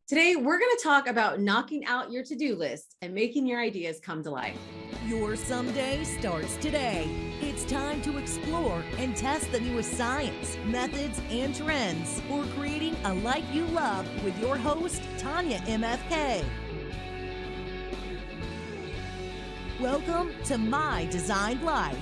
Today, we're going to talk about knocking out your to-do list and making your ideas come to life. Your someday starts today. It's time to explore and test the newest science, methods, and trends for creating a life you love with your host, Tanyamfk. Welcome to My Designed Life.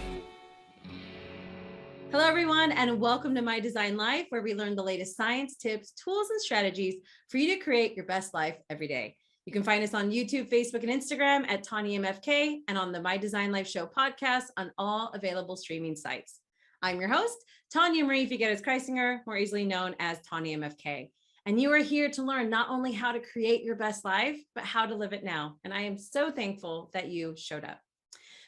Hello, everyone, and welcome to My Designed Life, where we learn the latest science, tips, tools, and strategies for you to create your best life every day. You can find us on YouTube, Facebook, and Instagram at Tanyamfk and on the My Designed Life Show podcast on all available streaming sites. I'm your host, Tanya Marie Figueres-Kreisinger, more easily known as Tanyamfk. And you are here to learn not only how to create your best life, but how to live it now. And I am so thankful that you showed up.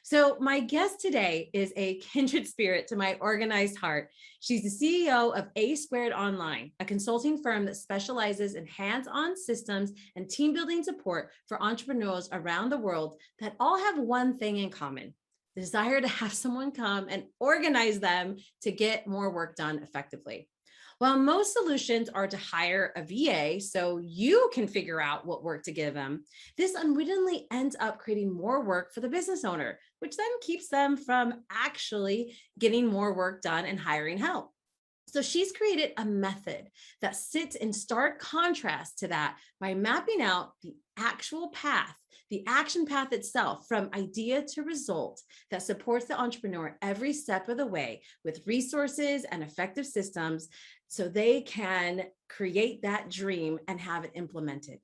So my guest today is a kindred spirit to my organized heart. She's the CEO of ASquaredonline, a consulting firm that specializes in hands-on systems and team building support for entrepreneurs around the world that all have one thing in common: the desire to have someone come and organize them to get more work done effectively. While most solutions are to hire a VA so you can figure out what work to give them, this unwittingly ends up creating more work for the business owner, which then keeps them from actually getting more work done and hiring help. So she's created a method that sits in stark contrast to that by mapping out the actual path, the action path itself from idea to result that supports the entrepreneur every step of the way with resources and effective systems so they can create that dream and have it implemented.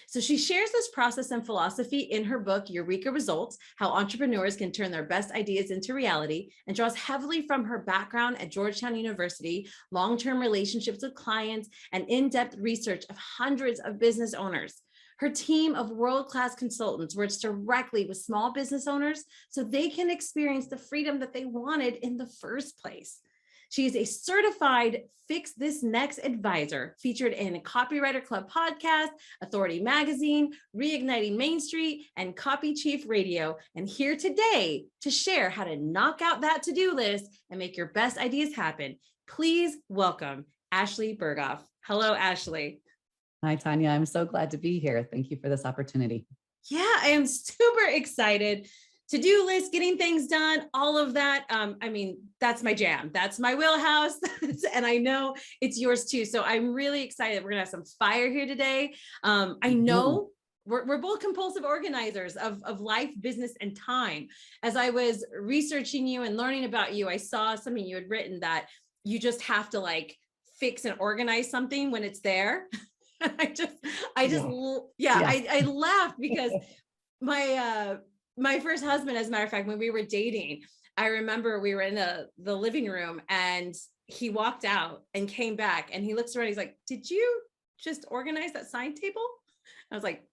So she shares this process and philosophy in her book, Eureka Results: How Entrepreneurs Can Turn Their Best Ideas into Reality, and draws heavily from her background at Georgetown University, long-term relationships with clients, and in-depth research of hundreds of business owners. Her team of world-class consultants works directly with small business owners so they can experience the freedom that they wanted in the first place. She is a certified Fix This Next advisor, featured in a Copywriter Club podcast, Authority Magazine, Reigniting Main Street, and Copy Chief Radio, and here today to share how to knock out that to-do list and make your best ideas happen. Please welcome AshleeBerghoff. Hello, Ashlee. Hi, Tanya. I'm so glad to be here. Thank you for this opportunity. Yeah, I am super excited. To-do list, getting things done, all of that. That's my jam. That's my wheelhouse. And I know it's yours too. So I'm really excited. We're going to have some fire here today. I know we're both compulsive organizers of life, business, and time. As I was researching you and learning about you, I saw something you had written that you just have to like fix and organize something when it's there. I laughed because my first husband, as a matter of fact, when we were dating, I remember we were in the living room and he walked out and came back and he looks around. He's like, "Did you just organize that sign table?" I was like,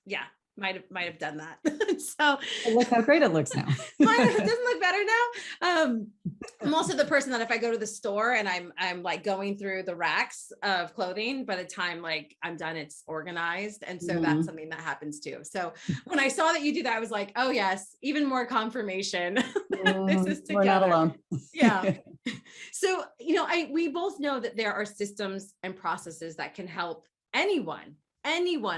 "Yeah, might have done that." So look how great it looks now. It doesn't look better now. I'm also the person that if I go to the store and I'm like going through the racks of clothing, by the time like I'm done, it's organized. And so that's something that happens too. So when I saw that you do that, I was like, oh yes, even more confirmation. This is together. We're not alone. Yeah. So, we both know that there are systems and processes that can help anyone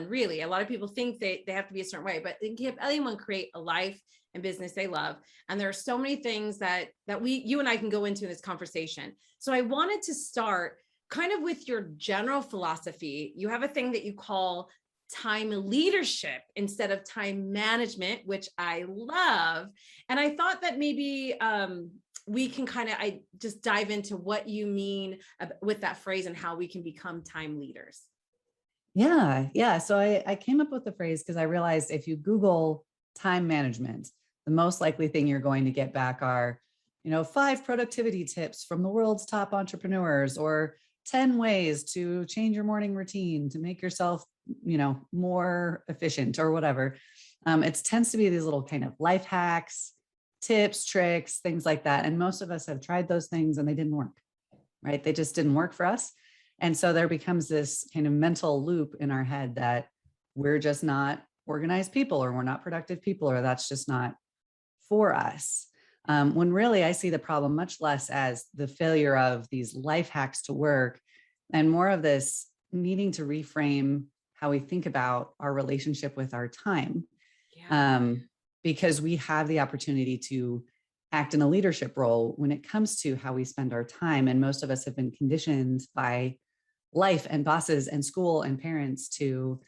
really. A lot of people think they have to be a certain way, but they can help anyone create a life and business they love. And there are so many things that you and I can go into in this conversation. So I wanted to start kind of with your general philosophy. You have a thing that you call time leadership instead of time management, which I love. And I thought that maybe we can I just dive into what you mean with that phrase and how we can become time leaders. Yeah. So I came up with the phrase because I realized if you Google time management, the most likely thing you're going to get back are, 5 productivity tips from the world's top entrepreneurs, or 10 ways to change your morning routine to make yourself, more efficient or whatever. It tends to be these little kind of life hacks, tips, tricks, things like that. And most of us have tried those things and they didn't work, right? They just didn't work for us. And so there becomes this kind of mental loop in our head that we're just not organized people, or we're not productive people, or that's just not for us. When really I see the problem much less as the failure of these life hacks to work and more of this needing to reframe how we think about our relationship with our time. Yeah. Because we have the opportunity to act in a leadership role when it comes to how we spend our time. And most of us have been conditioned by life and bosses and school and parents to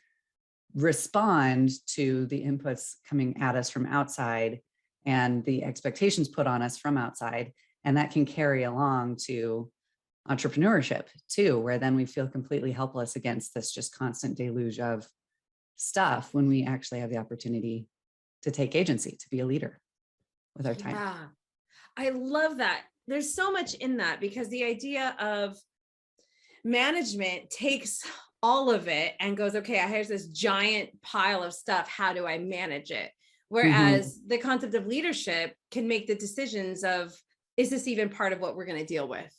respond to the inputs coming at us from outside and the expectations put on us from outside. And that can carry along to entrepreneurship too, where then we feel completely helpless against this just constant deluge of stuff when we actually have the opportunity to take agency, to be a leader with our time. Yeah. I love that. There's so much in that, because the idea of management takes all of it and goes, okay, here's this giant pile of stuff. How do I manage it? Whereas the concept of leadership can make the decisions of, is this even part of what we're going to deal with?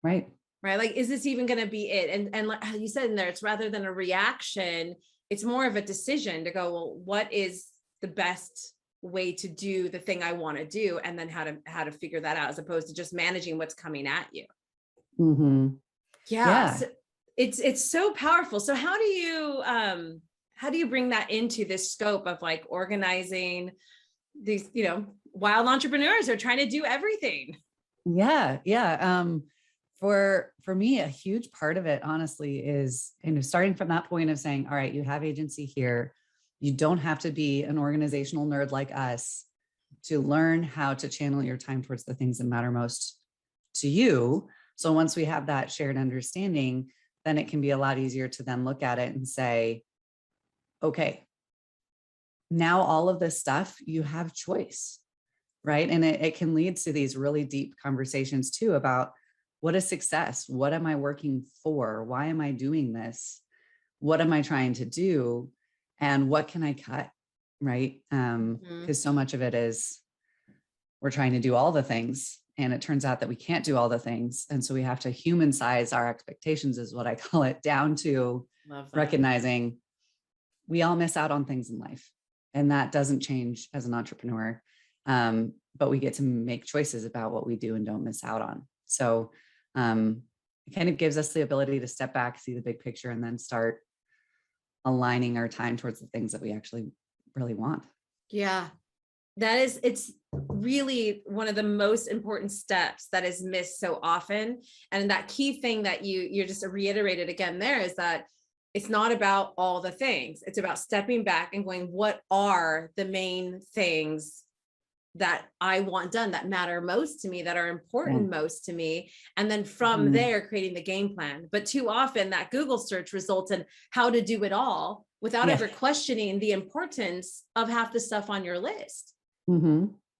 Right. Right. Like, is this even going to be it? And like you said in there, it's rather than a reaction, it's more of a decision to go, well, what is the best way to do the thing I want to do, and then how to figure that out, as opposed to just managing what's coming at you. Yeah. So it's so powerful. So how do you bring that into this scope of like organizing these, wild entrepreneurs are trying to do everything? Yeah. For me, a huge part of it, honestly, is starting from that point of saying, all right, you have agency here. You don't have to be an organizational nerd like us to learn how to channel your time towards the things that matter most to you. So once we have that shared understanding, then it can be a lot easier to then look at it and say, okay, now all of this stuff, you have choice, right? And it can lead to these really deep conversations too about, what is success? What am I working for? Why am I doing this? What am I trying to do? And what can I cut? Right. Because so much of it is we're trying to do all the things, and it turns out that we can't do all the things. And so we have to human size our expectations, is what I call it, down to recognizing we all miss out on things in life. And that doesn't change as an entrepreneur. But we get to make choices about what we do and don't miss out on. So it kind of gives us the ability to step back, see the big picture, and then start aligning our time towards the things that we actually really want. Yeah, it's really one of the most important steps that is missed so often. And that key thing that you just reiterated again there is that it's not about all the things. It's about stepping back and going, what are the main things that I want done, that matter most to me, that are important most to me. And then from there, creating the game plan. But too often that Google search results in how to do it all without ever questioning the importance of half the stuff on your list.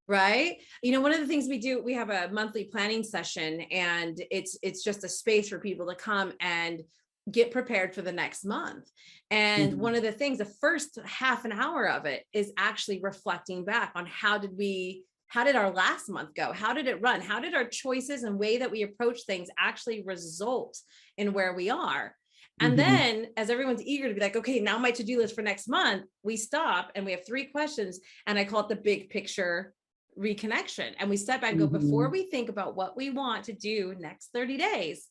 Right. One of the things we do, we have a monthly planning session, and it's just a space for people to come and get prepared for the next month. And one of the things, the first half an hour of it is actually reflecting back on how did our last month go? How did it run? How did our choices and way that we approach things actually result in where we are? And then as everyone's eager to be like, okay, now my to-do list for next month, we stop and we have 3 questions, and I call it the big picture reconnection. And we step back and go, before we think about what we want to do next 30 days,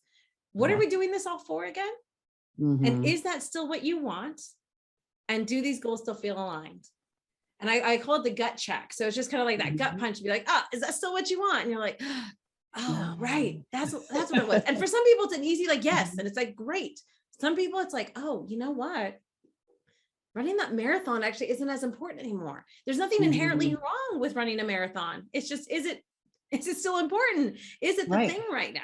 what are we doing this all for again? And is that still what you want? And do these goals still feel aligned? And I call it the gut check. So it's just kind of like that gut punch to be like, is that still what you want? And you're like, oh, right. That's what it was. And for some people, it's an easy, like, yes. And it's like, great. Some people, it's like, oh, you know what? Running that marathon actually isn't as important anymore. There's nothing inherently wrong with running a marathon. It's just, is it still important? Is it the thing right now?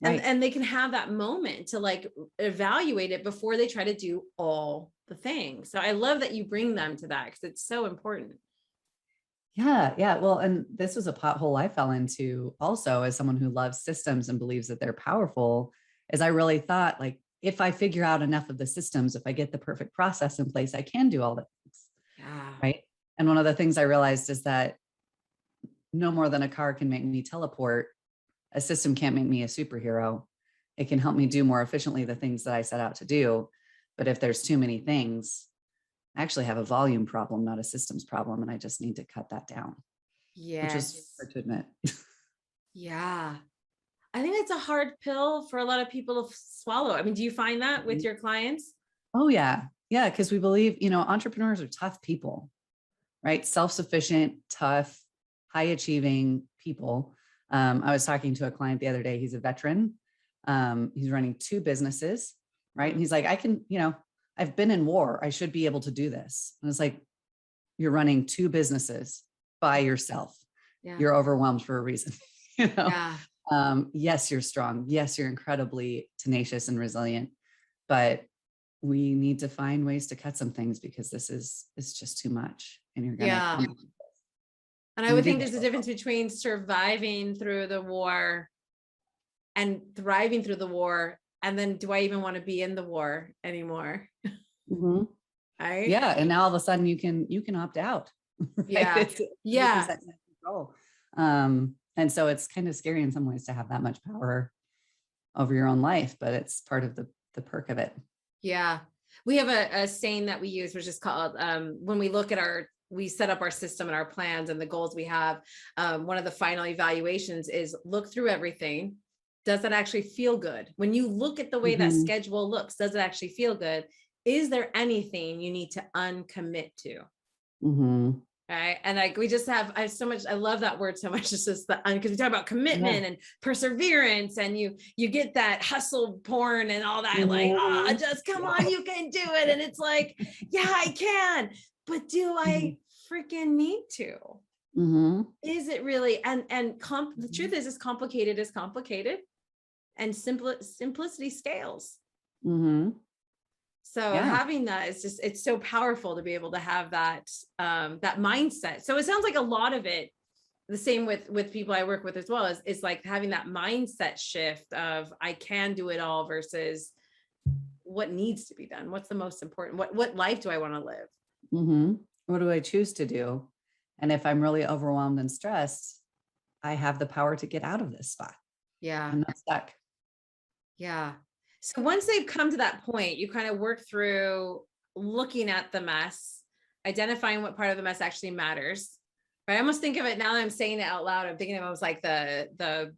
And they can have that moment to like evaluate it before they try to do all the things. So I love that you bring them to that, because it's so important. Yeah. Well, and this was a pothole I fell into also as someone who loves systems and believes that they're powerful, is I really thought, like, if I figure out enough of the systems, if I get the perfect process in place, I can do all the things. Yeah. Right. And one of the things I realized is that no more than a car can make me teleport, a system can't make me a superhero. It can help me do more efficiently the things that I set out to do. But if there's too many things, I actually have a volume problem, not a systems problem. And I just need to cut that down. Yes. Which is hard to admit. Yeah. I think it's a hard pill for a lot of people to swallow. I mean, do you find that with your clients? Oh yeah. Yeah. Cause we believe, entrepreneurs are tough people, right? Self-sufficient, tough, high achieving people. I was talking to a client the other day. He's a veteran. He's running 2 businesses, right? And he's like, I've been in war. I should be able to do this. And it's like, you're running 2 businesses by yourself. Yeah. You're overwhelmed for a reason. Yeah. Yes, you're strong. Yes, you're incredibly tenacious and resilient, but we need to find ways to cut some things because it's just too much. And you're Yeah. gonna. And I would think there's a difference between surviving through the war and thriving through the war. And then do I even want to be in the war anymore? Mm-hmm. Right? Yeah. And now all of a sudden you can opt out. Right? Yeah. It's Yeah. control. And so it's kind of scary in some ways to have that much power over your own life, but it's part of the perk of it. Yeah. We have a saying that we use, which is called, when we look at we set up our system and our plans and the goals we have. One of the final evaluations is look through everything. Does that actually feel good? When you look at the way that schedule looks, does it actually feel good? Is there anything you need to uncommit to? Mm-hmm. Right. And like, I love that word so much. It's just because we talk about commitment and perseverance, and you get that hustle porn and all that, like, just come on, you can do it. And it's like, yeah, I can, but do I freaking need to? Mm-hmm. Is it really? The truth is, as complicated is complicated, and simplicity scales. Mm-hmm. So having that is just, it's so powerful to be able to have that, that mindset. So it sounds like a lot of it, the same with people I work with as well, is like having that mindset shift of I can do it all versus what needs to be done. What's the most important? What life do I want to live? Mm-hmm. What do I choose to do? And if I'm really overwhelmed and stressed, I have the power to get out of this spot. Yeah. I'm not stuck. Yeah. So once they've come to that point, you kind of work through looking at the mess, identifying what part of the mess actually matters. Right. I almost think of it now that I'm saying it out loud. I'm thinking of it was like the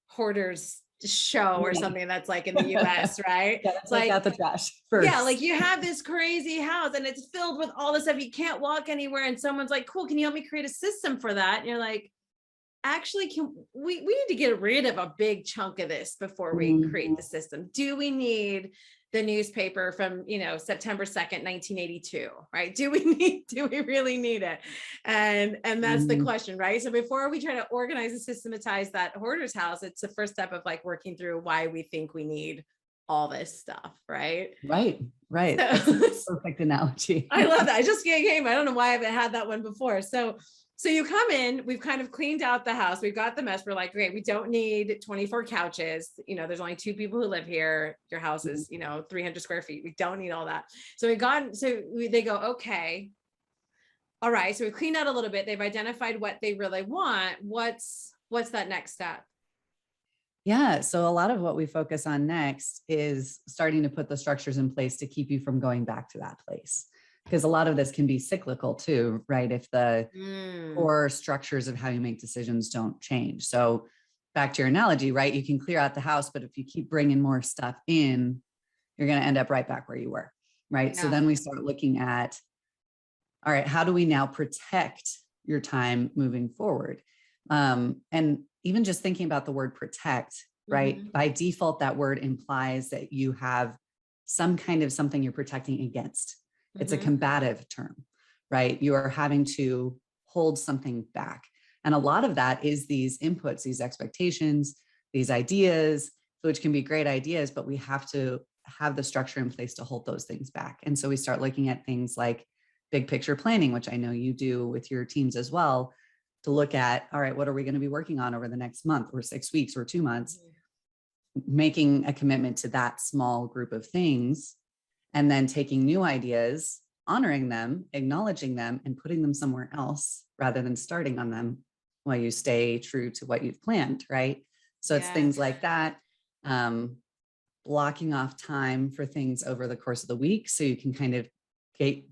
hoarders show or something that's like in the US, right? Yeah, it's like out the trash first. Yeah, like you have this crazy house and it's filled with all this stuff. You can't walk anywhere. And someone's like, cool, can you help me create a system for that? And you're like, actually, we need to get rid of a big chunk of this before we create the system. Do we need the newspaper from, September 2nd, 1982, right? Do we really need it? And that's the question, right? So before we try to organize and systematize that hoarder's house, it's the first step of like working through why we think we need all this stuff, right? Right. So, that's a perfect analogy. I love that. I just came. I don't know why I haven't had that one before. So you come in, we've kind of cleaned out the house. We've got the mess. We're like, okay, we don't need 24 couches. There's only 2 people who live here. Your house is, 300 square feet. We don't need all that. So they go, okay. All right. So we've cleaned out a little bit. They've identified what they really want. What's that next step? Yeah. So a lot of what we focus on next is starting to put the structures in place to keep you from going back to that place. Because a lot of this can be cyclical too, right? If the core structures of how you make decisions don't change. So back to your analogy, right? You can clear out the house, but if you keep bringing more stuff in, you're going to end up right back where you were, right? Yeah. So then we start looking at, all right, how do we now protect your time moving forward? And even just thinking about the word protect, right? By default, that word implies that you have some kind of something you're protecting against. It's a combative term, right? You are having to hold something back. And a lot of that is these inputs, these expectations, these ideas, which can be great ideas, but we have to have the structure in place to hold those things back. And so we start looking at things like big picture planning, which I know you do with your teams as well, to look at, all right, what are we going to be working on over the next month or 6 weeks or 2 months, making a commitment to that small group of things. And then taking new ideas, honoring them, acknowledging them, and putting them somewhere else rather than starting on them while you stay true to what you've planned, right? So it's things like that, blocking off time for things over the course of the week so you can kind of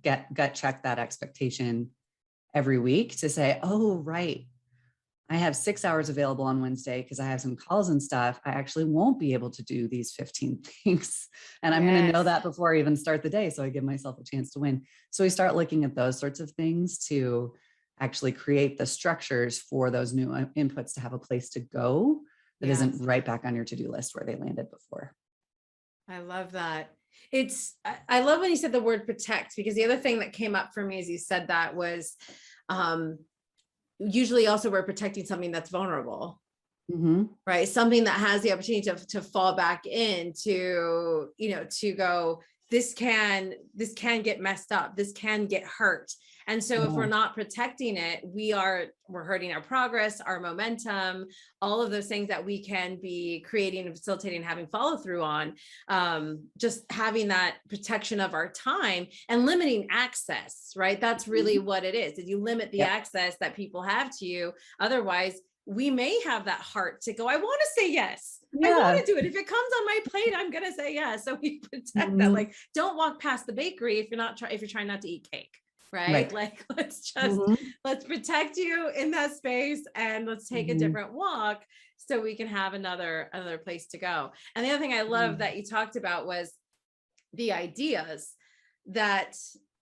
gut check that expectation every week to say, oh, right, I have 6 hours available on Wednesday because I have some calls and stuff. I actually won't be able to do these 15 things. And I'm going to know that before I even start the day. So I give myself a chance to win. So we start looking at those sorts of things to actually create the structures for those new inputs to have a place to go that isn't right back on your to-do list where they landed before. I love that. I love when you said the word protect, because the other thing that came up for me as you said that was, usually also we're protecting something that's vulnerable, right? Something that has the opportunity to fall back into, to go, this can get messed up. This can get hurt. And so if we're not protecting it, we're hurting our progress, our momentum, all of those things that we can be creating and facilitating and having follow through on. Just having that protection of our time and limiting access, right? That's really what it is. If you limit the access that people have to you, otherwise we may have that heart to go, I want to say yes. I want to do it. If it comes on my plate, I'm going to say yes. So we protect that. Like, don't walk past the bakery if you're trying not to eat cake. Right? Like, let's protect you in that space, and let's take a different walk so we can have another place to go. And the other thing I love that you talked about was the ideas that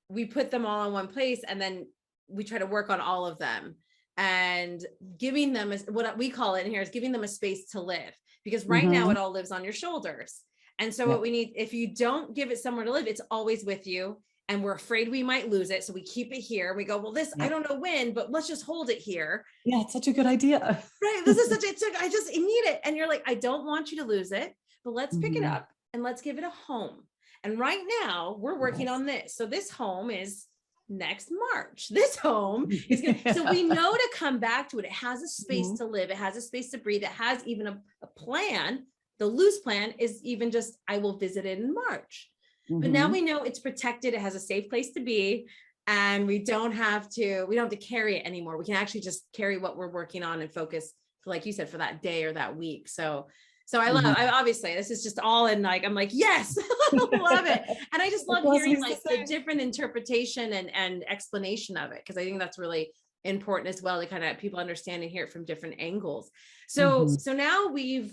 we put them all in one place, and then we try to work on all of them and giving them what we call it in here is giving them a space to live, because right now it all lives on your shoulders. And so what we need, if you don't give it somewhere to live, it's always with you. And we're afraid we might lose it. So we keep it here. We go, well, this, I don't know when, but let's just hold it here. Yeah, it's such a good idea. Right. This is I just need it. And you're like, I don't want you to lose it, but let's pick it up and let's give it a home. And right now we're working on this. So this home is next March. This home is gonna, so we know to come back to it. It has a space to live. It has a space to breathe. It has even a plan. The loose plan is even just, I will visit it in March. But now we know it's protected. It has a safe place to be, and we don't have to carry it anymore. We can actually just carry what we're working on and focus, like you said, for that day or that week. So I obviously, this is just all in, like, I'm like, yes, I love it. And I just love hearing like the different interpretation and explanation of it, because I think that's really important as well, to kind of people understand and hear it from different angles. So now we've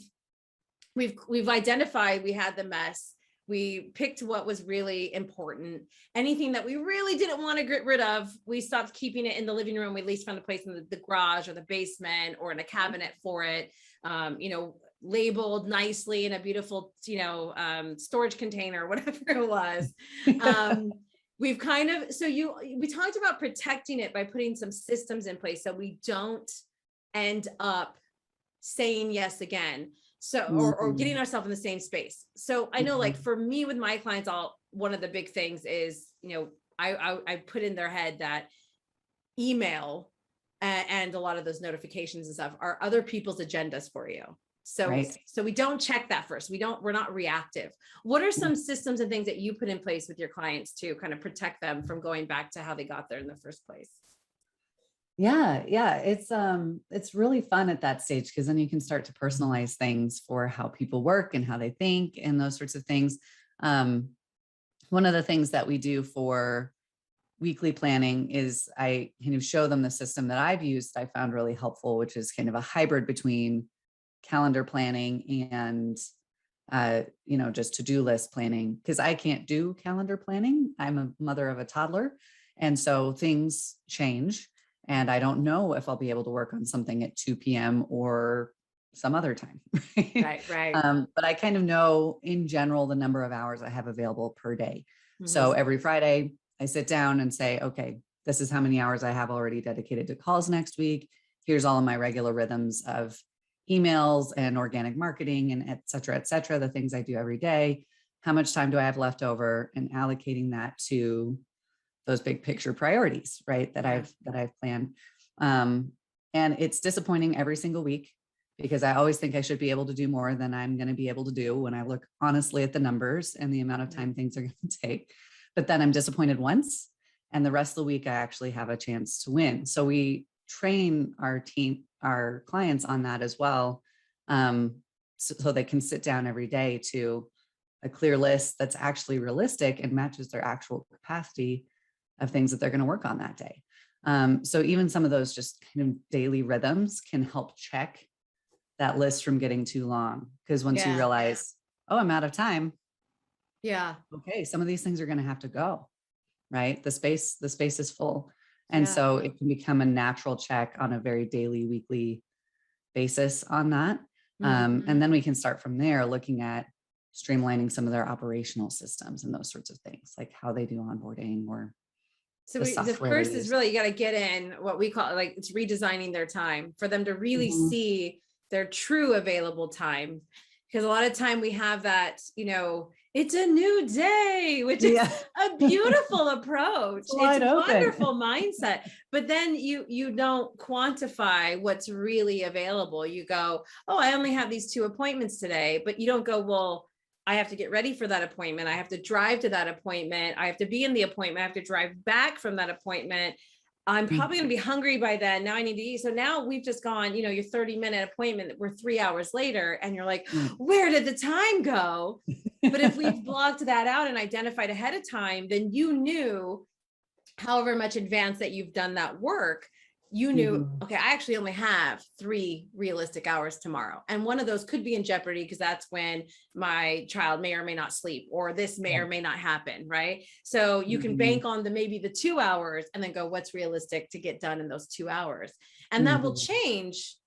identified, we had the mess. We picked what was really important. Anything that we really didn't want to get rid of, we stopped keeping it in the living room. We at least found a place in the garage or the basement or in a cabinet for it, labeled nicely in a beautiful, storage container, whatever it was. We've kind of, we talked about protecting it by putting some systems in place so we don't end up saying yes again. So, or getting ourselves in the same space. So I know, like, for me with my clients, one of the big things is, I put in their head that email and a lot of those notifications and stuff are other people's agendas for you. So, so we don't check that first. We're not reactive. What are some systems and things that you put in place with your clients to kind of protect them from going back to how they got there in the first place? Yeah. It's really fun at that stage, because then you can start to personalize things for how people work and how they think and those sorts of things. One of the things that we do for weekly planning is I kind of show them the system that I've used, I found really helpful, which is kind of a hybrid between calendar planning and just to-do list planning, because I can't do calendar planning. I'm a mother of a toddler, and so things change. And I don't know if I'll be able to work on something at 2 p.m. or some other time. Right. But I kind of know in general the number of hours I have available per day. So every Friday I sit down and say, okay, this is how many hours I have already dedicated to calls next week. Here's all of my regular rhythms of emails and organic marketing and et cetera, the things I do every day. How much time do I have left over, and allocating that to those big picture priorities, right? That I've planned. And it's disappointing every single week, because I always think I should be able to do more than I'm going to be able to do when I look honestly at the numbers and the amount of time things are going to take. But then I'm disappointed once, and the rest of the week I actually have a chance to win. So we train our clients on that as well. So they can sit down every day to a clear list that's actually realistic and matches their actual capacity of things that they're going to work on that day. So even some of those just kind of daily rhythms can help check that list from getting too long. Because once you realize, oh, I'm out of time. Yeah. Okay. Some of these things are going to have to go, right? The space is full. And so it can become a natural check on a very daily, weekly basis on that. And then we can start from there looking at streamlining some of their operational systems and those sorts of things, like how they do onboarding or so the first is really, you got to get in what we call, like, it's redesigning their time for them to really see their true available time. Because a lot of time we have that, it's a new day, which is a beautiful approach. It's a wonderful mindset. But then you don't quantify what's really available. You go, oh, I only have these 2 appointments today, but you don't go, well, I have to get ready for that appointment. I have to drive to that appointment. I have to be in the appointment. I have to drive back from that appointment. I'm probably going to be hungry by then. Now I need to eat. So now we've just gone, your 30-minute appointment, we're 3 hours later, and you're like, where did the time go? But if we've blocked that out and identified ahead of time, then you knew, however much advance that you've done that work, you knew, okay, I actually only have 3 realistic hours tomorrow. And one of those could be in jeopardy because that's when my child may or may not sleep, or this may or may not happen, right? So you can bank on maybe the 2 hours and then go, what's realistic to get done in those 2 hours? And that will change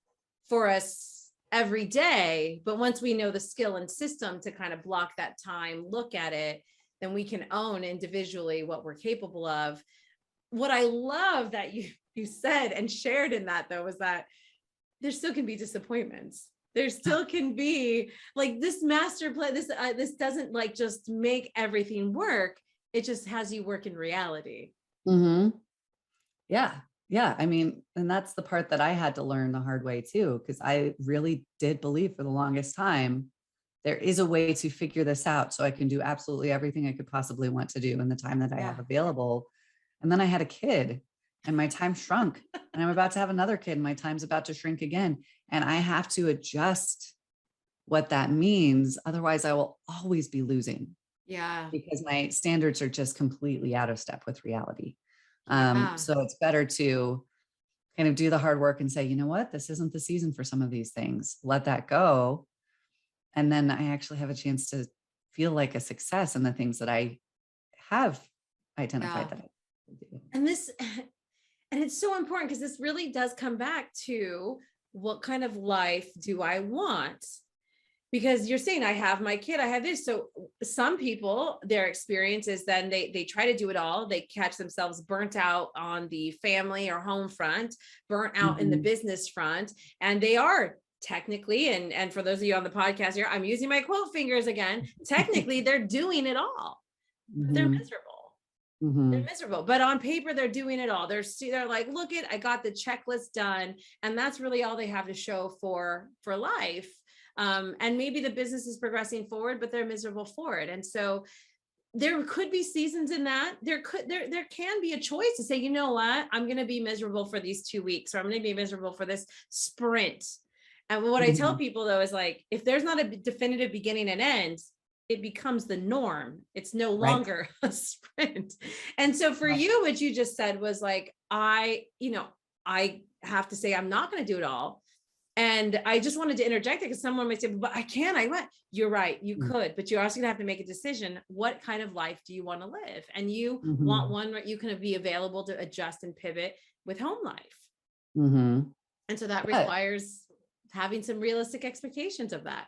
for us every day. But once we know the skill and system to kind of block that time, look at it, then we can own individually what we're capable of. What I love that you said and shared in that, though, was that there still can be disappointments. There still can be, like, this master plan, this doesn't like just make everything work. It just has you work in reality. Yeah. I mean, and that's the part that I had to learn the hard way too, because I really did believe for the longest time, there is a way to figure this out so I can do absolutely everything I could possibly want to do in the time that I have available. And then I had a kid and my time shrunk, and I'm about to have another kid and my time's about to shrink again. And I have to adjust what that means. Otherwise I will always be losing. Yeah. Because my standards are just completely out of step with reality. So it's better to kind of do the hard work and say, you know what, this isn't the season for some of these things. Let that go. And then I actually have a chance to feel like a success in the things that I have identified that I do. And it's so important because this really does come back to, what kind of life do I want? Because you're saying, I have my kid, I have this. So some people, their experience is then they try to do it all. They catch themselves burnt out on the family or home front, burnt out in the business front. And they are technically, and for those of you on the podcast here, I'm using my quote fingers again. Technically, they're doing it all. They're miserable. They're miserable, but on paper, they're doing it all. They're like, look I got the checklist done. And that's really all they have to show for life. And maybe the business is progressing forward, but they're miserable for it. And so there could be seasons in that. There can be a choice to say, you know what, I'm going to be miserable for these 2 weeks, or I'm going to be miserable for this sprint. And what I tell people, though, is like, if there's not a definitive beginning and end, it becomes the norm. It's no longer a sprint. And so for you, what you just said was like, I have to say, I'm not going to do it all. And I just wanted to interject it because someone might say, but I can't, I went, you're right, you could, but you're also gonna have to make a decision. What kind of life do you want to live? And you want one where you can be available to adjust and pivot with home life. And so that requires having some realistic expectations of that.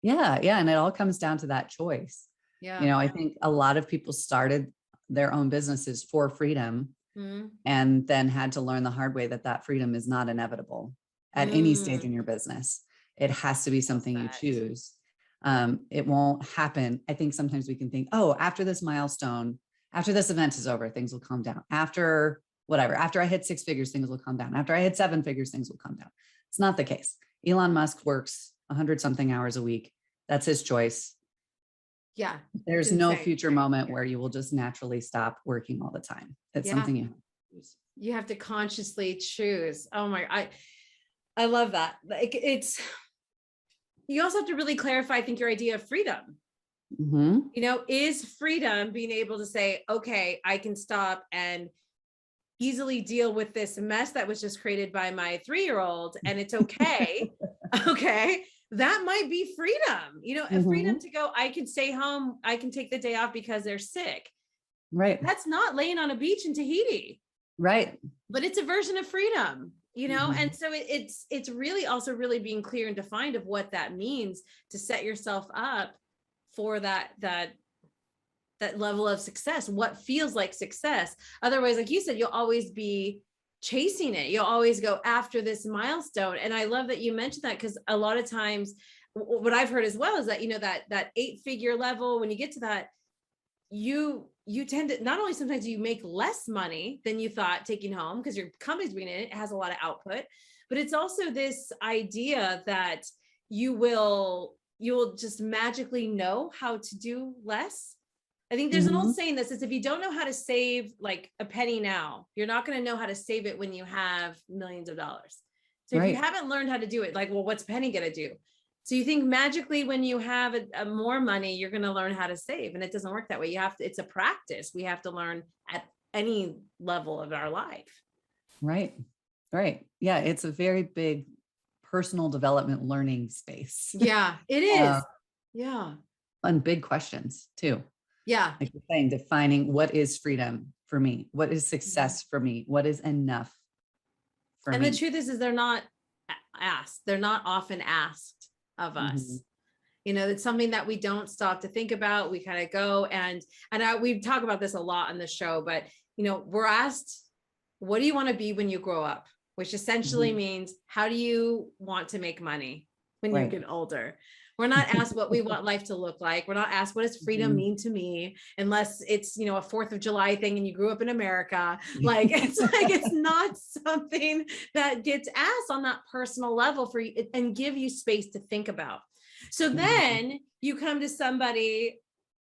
Yeah. And it all comes down to that choice. Yeah. I think a lot of people started their own businesses for freedom and then had to learn the hard way that freedom is not inevitable at any stage in your business. It has to be something you choose. It won't happen. I think sometimes we can think, oh, after this milestone, after this event is over, things will calm down. After whatever, after I hit 6 figures, things will calm down. After I hit 7 figures, things will calm down. It's not the case. Elon Musk works 100-something hours a week. That's his choice. Yeah. There's no future moment where you will just naturally stop working all the time. It's something you have to choose. You have to consciously choose. Oh my, I love that. Like, you also have to really clarify, I think, your idea of freedom. Is freedom being able to say, okay, I can stop and easily deal with this mess that was just created by my 3-year-old, and it's okay. Okay. That might be freedom, a freedom to go, I can stay home. I can take the day off because they're sick. Right. That's not laying on a beach in Tahiti. Right. But it's a version of freedom, and so it's really also really being clear and defined of what that means to set yourself up for that level of success, what feels like success. Otherwise, like you said, you'll always be chasing it. You'll always go after this milestone. And I love that you mentioned that, because a lot of times what I've heard as well is that, that 8-figure level, when you get to that, you tend to, not only sometimes you make less money than you thought taking home because your company's bringing it has a lot of output, but it's also this idea that you'll just magically know how to do less. I think there's an old saying that says, if you don't know how to save like a penny now, you're not going to know how to save it when you have millions of dollars. So if you haven't learned how to do it, like, well, what's penny going to do? So you think magically when you have a more money, you're going to learn how to save. And it doesn't work that way. It's a practice. We have to learn at any level of our life. Right. Right. Yeah. It's a very big personal development learning space. Yeah, it is. Yeah. And big questions too. Yeah. Like you're saying, defining what is freedom for me? What is success for me? What is enough for me? And the truth is they're not asked. They're not often asked of us. It's something that we don't stop to think about. We kind of go and we talk about this a lot on the show, but we're asked, what do you want to be when you grow up? Which essentially means, how do you want to make money when you get older? We're not asked what we want life to look like. We're not asked, what does freedom mean to me? Unless it's, a 4th of July thing and you grew up in America. It's not something that gets asked on that personal level for you and give you space to think about. So then you come to somebody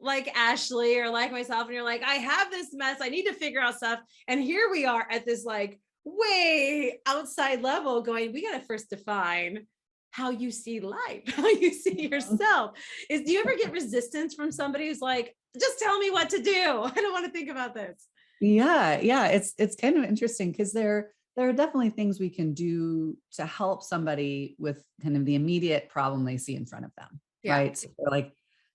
like Ashlee or like myself, and you're like, I have this mess. I need to figure out stuff. And here we are at this like way outside level going, we got to first define how you see life, how you see yourself. Do you ever get resistance from somebody who's like, just tell me what to do? I don't want to think about this. Yeah. Yeah. It's kind of interesting because there are definitely things we can do to help somebody with kind of the immediate problem they see in front of them. Yeah. Right. So they're like,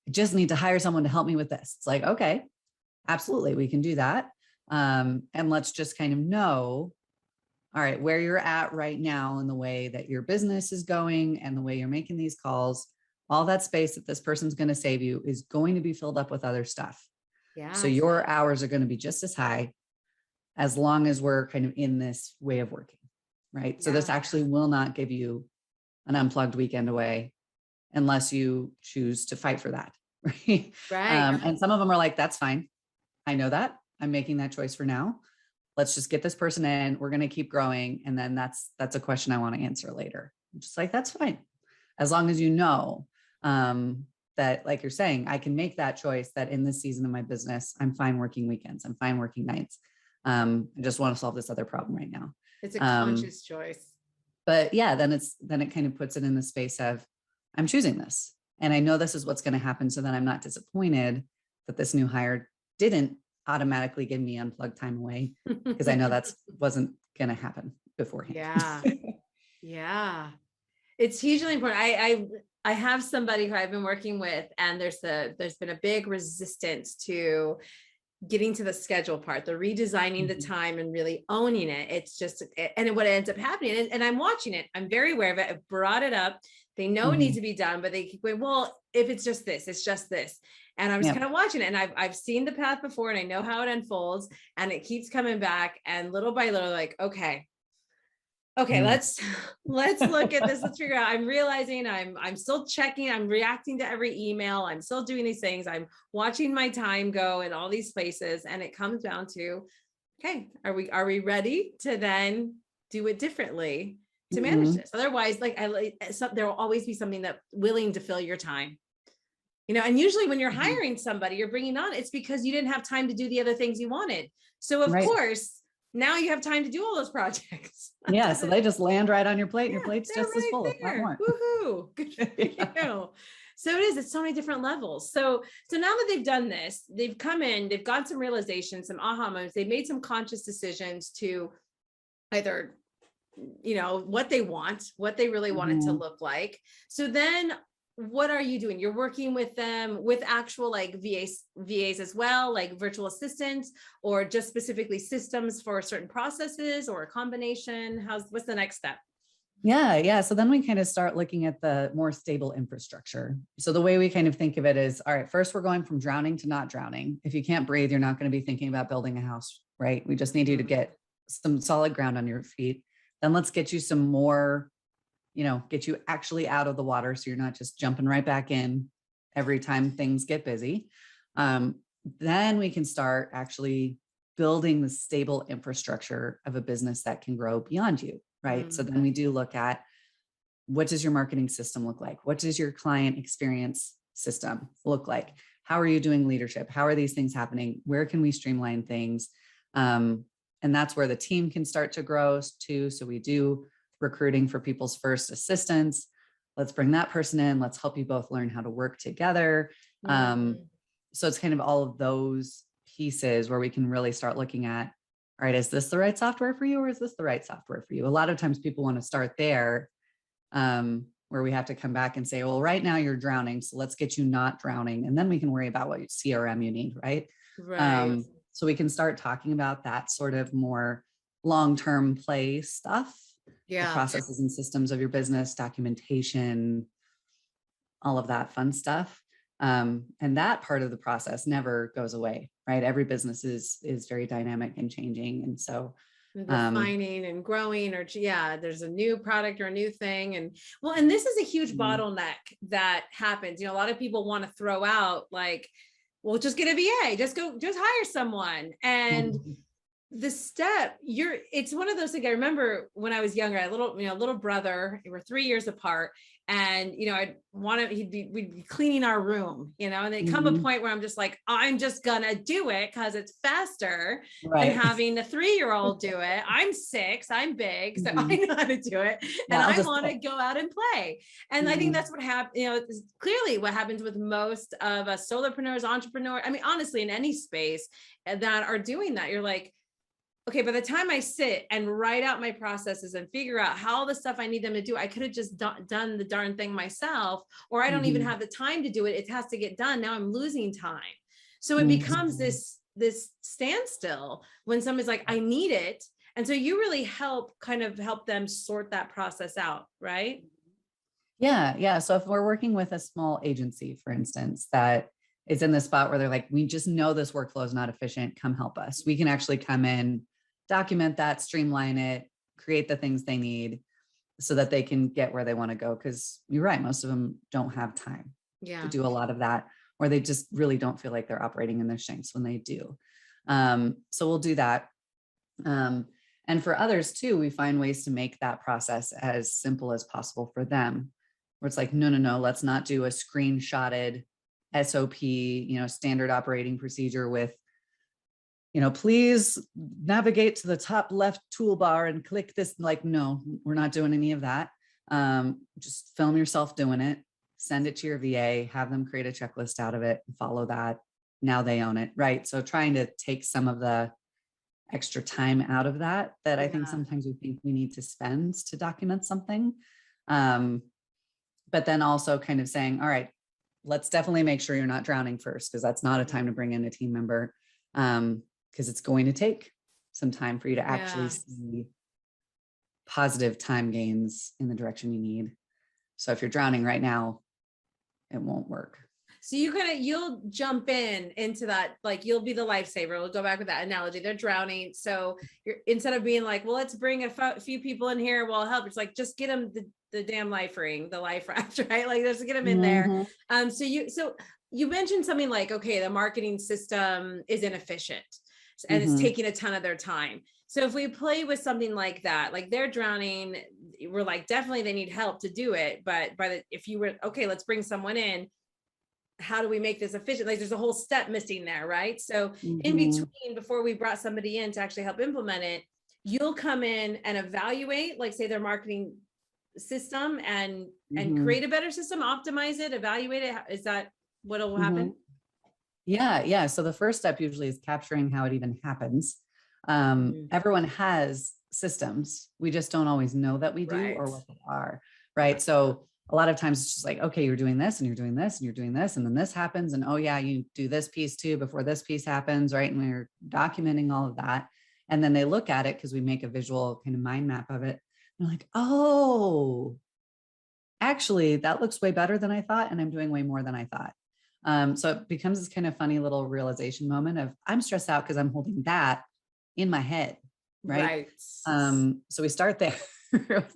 I just need to hire someone to help me with this. It's like, okay, absolutely. We can do that. And let's just kind of know, all right, where you're at right now in the way that your business is going and the way you're making these calls, all that space that this person's going to save you is going to be filled up with other stuff. Yeah. So your hours are going to be just as high as long as we're kind of in this way of working, right? Yeah. So this actually will not give you an unplugged weekend away unless you choose to fight for that, right? Right. And some of them are like, that's fine. I know that. I'm making that choice for now. Let's just get this person in. We're going to keep growing. And then that's a question I want to answer later. I'm just like, that's fine. As long as you know that, like you're saying, I can make that choice that in this season of my business, I'm fine working weekends. I'm fine working nights. I just want to solve this other problem right now. It's a conscious choice. But yeah, then it kind of puts it in the space of, I'm choosing this. And I know this is what's going to happen. So then I'm not disappointed that this new hire didn't automatically give me unplugged time away, because I know that wasn't going to happen beforehand. Yeah. Yeah. It's hugely important. I have somebody who I've been working with, and there's been a big resistance to getting to the schedule part, the redesigning the time and really owning it. It's just, and what ends up happening, and I'm watching it, I'm very aware of it. I've brought it up. They know it needs to be done, but they keep going, well, if it's just this, it's just this. And I'm just kind of watching it, and I've seen the path before, and I know how it unfolds, and it keeps coming back. And little by little, like, okay, let's look at this. Let's figure out. I'm realizing I'm still checking. I'm reacting to every email. I'm still doing these things. I'm watching my time go in all these places. And it comes down to, okay, are we ready to then do it differently to manage this? Otherwise, there will always be something that's willing to fill your time. And usually when you're hiring somebody, you're bringing on, it's because you didn't have time to do the other things you wanted. So of course, now you have time to do all those projects. Yeah. So they just land right on your plate, and your plate's just as full, if not more. Woohoo. Good for you. So it is, it's so many different levels. So now that they've done this, they've come in, they've got some realizations, some aha moments, they've made some conscious decisions to either, what they want, what they really want it to look like. So then what are you doing? You're working with them with actual like VAs as well, like virtual assistants, or just specifically systems for certain processes, or a combination? What's the next step? Yeah. So then we kind of start looking at the more stable infrastructure. So the way we kind of think of it is, all right, first we're going from drowning to not drowning. If you can't breathe, you're not going to be thinking about building a house, right? We just need you to get some solid ground on your feet. Then let's get you some more, get you actually out of the water. So you're not just jumping right back in every time things get busy. Then we can start actually building the stable infrastructure of a business that can grow beyond you. Right. So then we do look at, what does your marketing system look like? What does your client experience system look like? How are you doing leadership? How are these things happening? Where can we streamline things? And that's where the team can start to grow too. So we do recruiting for people's first assistants. Let's bring that person in. Let's help you both learn how to work together. So it's kind of all of those pieces where we can really start looking at, all right, is this the right software for you, or is this the right software for you? A lot of times people want to start there, where we have to come back and say, well, right now you're drowning, so let's get you not drowning. And then we can worry about what CRM you need, right? Right. So we can start talking about that sort of more long-term play stuff, the processes and systems of your business, documentation, all of that fun stuff. And that part of the process never goes away, right? Every business is very dynamic and changing. And so refining and growing, or there's a new product or a new thing. And this is a huge bottleneck that happens. A lot of people want to throw out like, well, just get a VA, just hire someone. And the step it's one of those things. I remember when I was younger, I had a little brother, we were 3 years apart. And, we'd be cleaning our room, and they come a point where I'm just like, I'm just gonna do it because it's faster than having a 3-year-old do it. I'm 6, I'm big, so I know how to do it. And I want to go out and play. And I think that's what happened, clearly what happens with most of us solopreneurs, entrepreneurs. I mean, honestly, in any space that are doing that, you're like, okay, by the time I sit and write out my processes and figure out how the stuff I need them to do, I could have just done the darn thing myself, or I don't even have the time to do it. It has to get done. Now I'm losing time. So it becomes this standstill when somebody's like, I need it. And so you really help them sort that process out, right? Yeah. So if we're working with a small agency, for instance, that is in the spot where they're like, we just know this workflow is not efficient, come help us. We can actually come in, document that, streamline it, create the things they need so that they can get where they want to go. Because you're right, most of them don't have time to do a lot of that, or they just really don't feel like they're operating in their strengths when they do. So we'll do that. And for others too, we find ways to make that process as simple as possible for them, where it's like, no, let's not do a screenshotted SOP, standard operating procedure with, please navigate to the top left toolbar and click this. Like, no, we're not doing any of that. Just film yourself doing it, send it to your VA, have them create a checklist out of it, and follow that. Now they own it, right? So trying to take some of the extra time out of that I think sometimes we think we need to spend to document something. But then also kind of saying, all right, let's definitely make sure you're not drowning first, because that's not a time to bring in a team member, because it's going to take some time for you to actually see positive time gains in the direction you need. So if you're drowning right now, it won't work. So you'll jump into that, like you'll be the lifesaver. We'll go back with that analogy. They're drowning. So you're, instead of being like, well, let's bring a few people in here, we'll help. It's like, just get them the damn life raft, right? Like just get them in there. So you mentioned something like, okay, the marketing system is inefficient and it's taking a ton of their time. So if we play with something like that, like they're drowning, we're like, definitely they need help to do it. But if you were, okay, let's bring someone in, how do we make this efficient? Like there's a whole step missing there, right? So in between, before we brought somebody in to actually help implement it, you'll come in and evaluate, like say their marketing system and Mhm. create a better system, optimize it, evaluate it? Is that what will happen? Mhm. Yeah, yeah. So the first step usually is capturing how it even happens. Mhm. Everyone has systems. We just don't always know that we do Right. or what they are, Yeah. right? So a lot of times it's just like, okay, you're doing this and you're doing this and you're doing this, and then this happens. And oh yeah, you do this piece too before this piece happens, right? And we're documenting all of that. And then they look at it because we make a visual kind of mind map of it. They're like, oh, actually, that looks way better than I thought, and I'm doing way more than I thought. So it becomes this kind of funny little realization moment of I'm stressed out because I'm holding that in my head, right? Right. So we start there.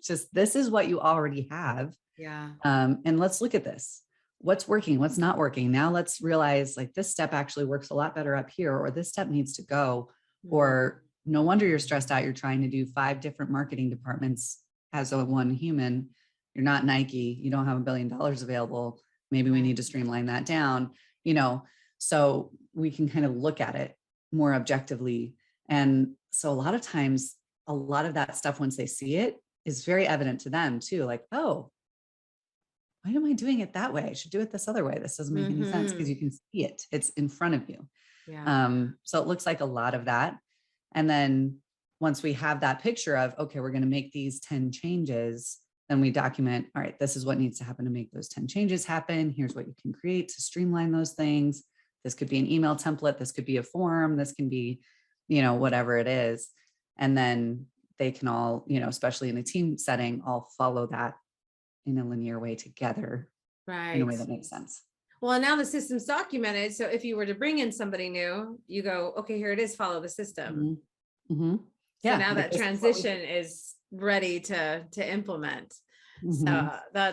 Just this is what you already have, Yeah. and let's look at this. What's working? What's not working? Now let's realize like this step actually works a lot better up here, or this step needs to go, or no wonder you're stressed out. You're trying to do 5 different marketing departments as a one human. You're not Nike. You don't have $1 billion available. Maybe we need to streamline that down, so we can kind of look at it more objectively. And so a lot of times, a lot of that stuff, once they see it, is very evident to them too. Like, oh, why am I doing it that way? I should do it this other way. This doesn't make any sense, because you can see it. It's in front of you. Yeah. So it looks like a lot of that. And then once we have that picture of, okay, we're going to make these 10 changes, then we document, all right, this is what needs to happen to make those 10 changes happen. Here's what you can create to streamline those things. This could be an email template. This could be a form. This can be, whatever it is. And then they can all, especially in a team setting, all follow that in a linear way together in a way Right. that makes sense. Well, now the system's documented. So if you were to bring in somebody new, you go, okay, here it is, follow the system. Mm-hmm. Mm-hmm. So Yeah. now that transition is ready to implement. Mm-hmm.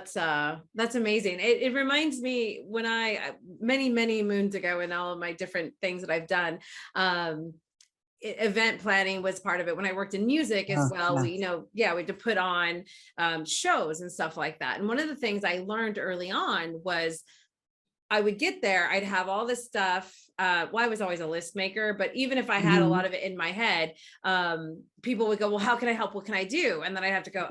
So that's amazing. It reminds me when I many moons ago in all of my different things that I've done, event planning was part of it. When I worked in music as well, we had to put on shows and stuff like that. And one of the things I learned early on was I would get there, I'd have all this stuff. I was always a list maker, but even if I had a lot of it in my head, people would go, well, how can I help? What can I do? And then I have to go,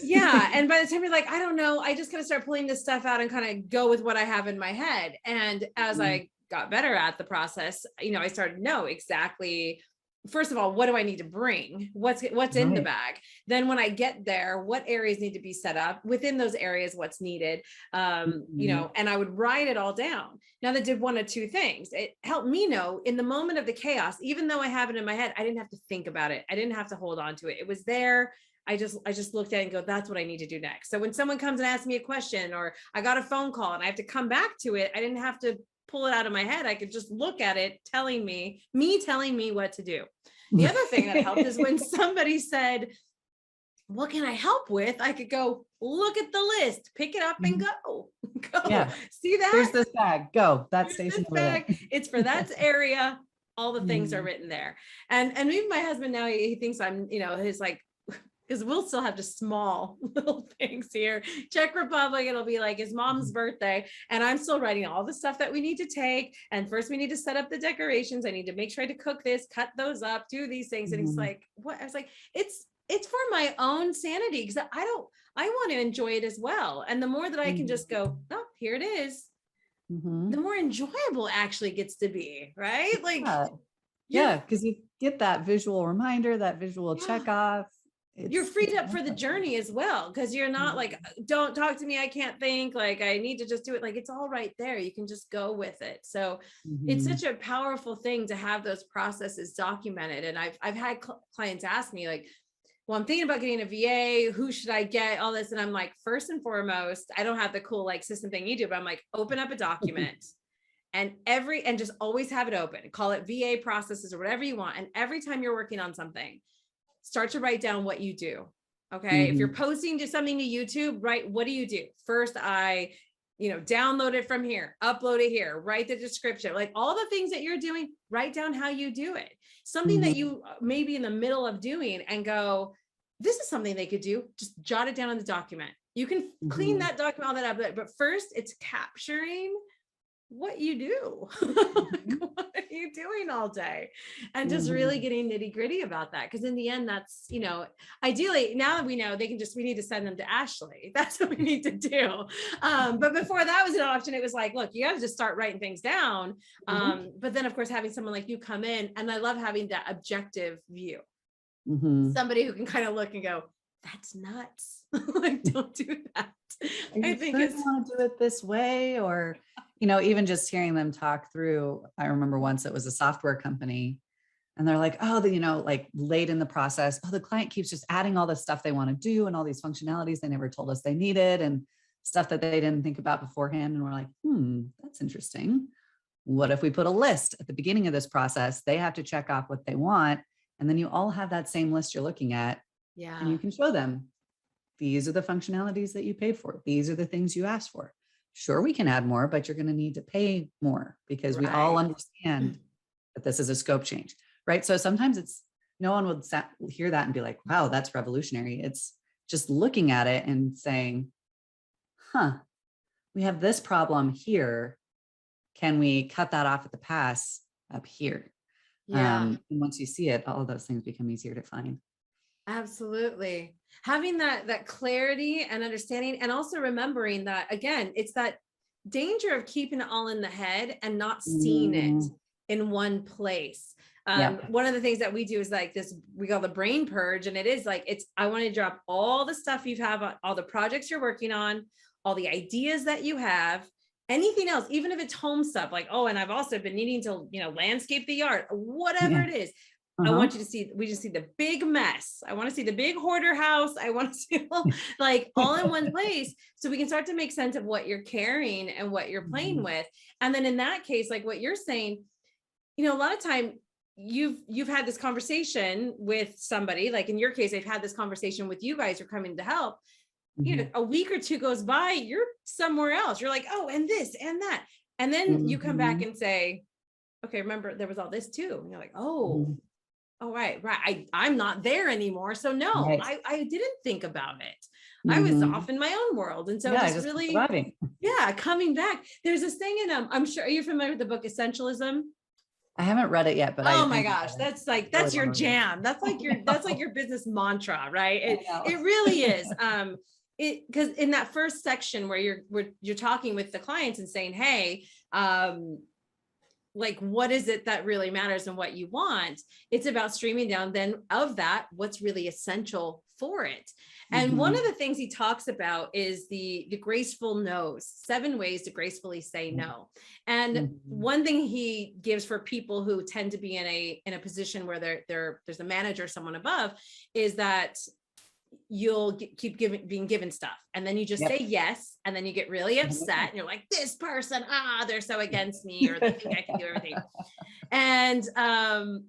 yeah. And by the time you're like, I don't know, I just kind of start pulling this stuff out and kind of go with what I have in my head. And as I got better at the process, I started to know exactly, first of all, what do I need to bring? What's in the bag? Then when I get there, what areas need to be set up within those areas, what's needed, and I would write it all down. Now that did one of two things. It helped me know in the moment of the chaos, even though I have it in my head, I didn't have to think about it. I didn't have to hold on to it. It was there. I just looked at it and go, that's what I need to do next. So when someone comes and asks me a question, or I got a phone call and I have to come back to it, I didn't have to pull it out of my head. I could just look at it telling me what to do. The other thing that helped is when somebody said, what can I help with? I could go look at the list, pick it up and go. Yeah. See that? Here's this bag. Go. That station bag. It's for that area. All the things are written there. And even my husband now, he thinks I'm, he's like, because we'll still have just small little things here. Czech Republic, it'll be like his mom's birthday. And I'm still writing all the stuff that we need to take. And first we need to set up the decorations. I need to make sure to cook this, cut those up, do these things. And he's like, what? I was like, it's for my own sanity, because I want to enjoy it as well. And the more that I can just go, oh, here it is, the more enjoyable it actually gets to be, right? Like, yeah, because you get that visual reminder, that visual check off. You're freed up for the journey as well, because you're not like, don't talk to me, I can't think, like I need to just do it. Like it's all right there. You can just go with it. So it's such a powerful thing to have those processes documented. And I've had clients ask me like, well, I'm thinking about getting a VA, who should I get, all this. And I'm like, first and foremost, I don't have the cool like system thing you do, but I'm like, open up a document and just always have it open, call it VA processes or whatever you want. And every time you're working on something, start to write down what you do. Okay. If you're posting to something to YouTube, right, what do you do? First, I, download it from here, upload it here, write the description, like all the things that you're doing, write down how you do it. Something that you may be in the middle of doing and go, this is something they could do. Just jot it down in the document. You can clean that document, all that up. But first it's capturing what you do. What are you doing all day? And just really getting nitty gritty about that. Because in the end, that's, ideally, now that we know, we need to send them to Ashlee. That's what we need to do. But before that was an option, it was like, look, you got to just start writing things down. But then of course, having someone like you come in, and I love having that objective view. Somebody who can kind of look and go, that's nuts. Like, don't do that. I think it's want to do it this way, or, even just hearing them talk through. I remember once it was a software company, and they're like, oh, like late in the process, the client keeps just adding all this stuff they want to do and all these functionalities they never told us they needed and stuff that they didn't think about beforehand. And we're like, that's interesting. What if we put a list at the beginning of this process? They have to check off what they want. And then you all have that same list you're looking at. Yeah. And you can show them, these are the functionalities that you paid for. These are the things you asked for. Sure, we can add more, but you're going to need to pay more because we all understand that this is a scope change, right? So sometimes no one would hear that and be like, wow, that's revolutionary. It's just looking at it and saying, we have this problem here. Can we cut that off at the pass up here? Yeah. And once you see it, all of those things become easier to find. Absolutely. Having that clarity and understanding, and also remembering that, again, it's that danger of keeping it all in the head and not seeing it in one place. One of the things that we do is like this, we call the brain purge. And it is like, I want to drop all the stuff you have, all the projects you're working on, all the ideas that you have, anything else, even if it's home stuff, like, and I've also been needing to, landscape the yard, whatever it is. I want you to see, we just see the big mess. I want to see the big hoarder house. I want to see all in one place, so we can start to make sense of what you're carrying and what you're playing with. And then in that case, like what you're saying, a lot of time you've had this conversation with somebody, like in your case, I've had this conversation with you guys who are coming to help. A week or two goes by, you're somewhere else. You're like, and this and that. And then you come back and say, okay, remember there was all this too. And you're like, right. I'm not there anymore. So no, I didn't think about it. I was off in my own world. And so just really, coming back. There's this thing in, I'm sure, are you familiar with the book Essentialism? I haven't read it yet, but my gosh, that's your jam. That's like your business mantra, right? It really is. Because in that first section where you're talking with the clients and saying, hey, like, what is it that really matters and what you want? It's about streaming down then of that, what's really essential for it. And one of the things he talks about is the graceful no's, 7 ways to gracefully say no. And one thing he gives for people who tend to be in a position where there's a manager or someone above is that you'll keep being given stuff. And then you just say yes. And then you get really upset and you're like, this person, they're so against me, or they think I can do everything. And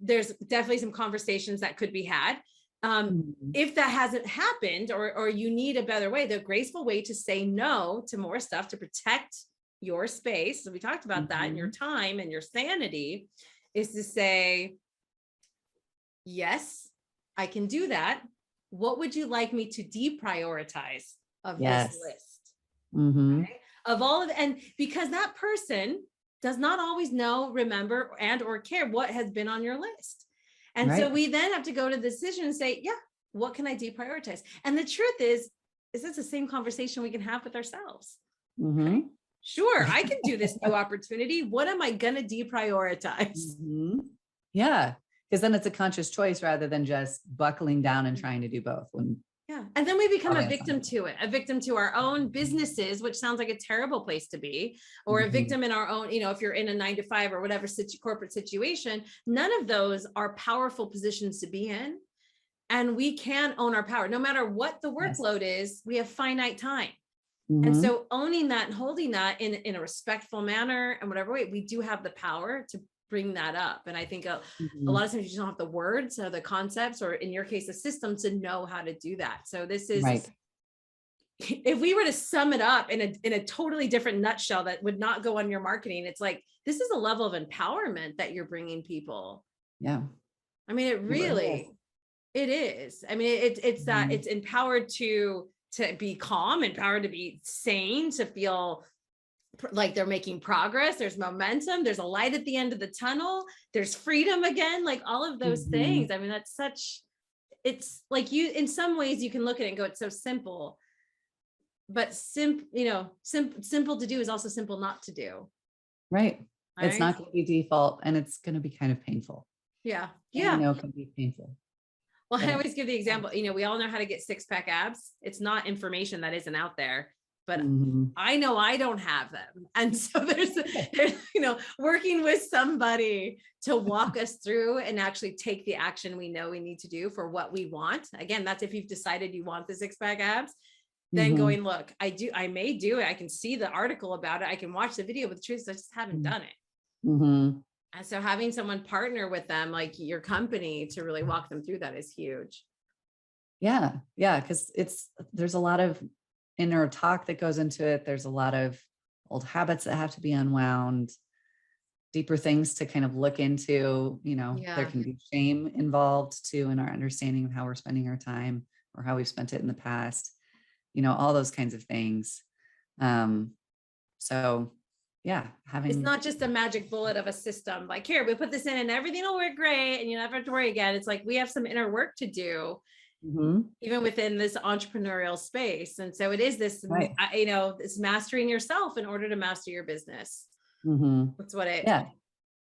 there's definitely some conversations that could be had. If that hasn't happened, or you need a better way, the graceful way to say no to more stuff to protect your space. So we talked about that, and your time and your sanity, is to say, yes, I can do that. What would you like me to deprioritize of this list? Okay? Of all of, and because that person does not always know, remember, and or care what has been on your list. And so we then have to go to the decision and say, what can I deprioritize? And the truth is it's the same conversation we can have with ourselves. Okay? Sure, I can do this new opportunity. What am I going to deprioritize? Yeah. Because then it's a conscious choice rather than just buckling down and trying to do both. And then we become a victim to it, a victim to our own businesses, which sounds like a terrible place to be, or a victim in our own, if you're in a 9-to-5 or whatever corporate situation. None of those are powerful positions to be in. And we can own our power. No matter what the workload is, we have finite time. And so owning that and holding that in a respectful manner and whatever way, we do have the power to bring that up. And I think a lot of times you just don't have the words or the concepts, or in your case, the system to know how to do that. So this is, if we were to sum it up in a totally different nutshell that would not go on your marketing, it's like, this is a level of empowerment that you're bringing people. Yeah. I mean, it is. I mean, it's that it's empowered to be calm, empowered to be sane, to feel like they're making progress, there's momentum, there's a light at the end of the tunnel, there's freedom again, like all of those things. I mean, that's such, it's like you, in some ways you can look at it and go, it's so simple, but simple to do is also simple not to do. Right. It's Right? not going to be default, and it's going to be kind of painful. Yeah. And, it can be painful. Well, I Yeah. always give the example, we all know how to get 6-pack abs. It's not information that isn't out there, but I know I don't have them. And so there's, working with somebody to walk us through and actually take the action we know we need to do for what we want. Again, that's if you've decided you want the 6-pack abs, then going, look, I may do it. I can see the article about it. I can watch the video, but the truth is I just haven't done it. And so having someone partner with them, like your company, to really walk them through that is huge. Yeah. Yeah. Cause there's a lot of inner talk that goes into it. There's a lot of old habits that have to be unwound, deeper things to kind of look into, there can be shame involved too in our understanding of how we're spending our time or how we've spent it in the past, all those kinds of things. So yeah, it's not just a magic bullet of a system. Like, here, we put this in and everything will work great and you never have to worry again. It's like, we have some inner work to do, even within this entrepreneurial space. And so it is this, this mastering yourself in order to master your business. That's what it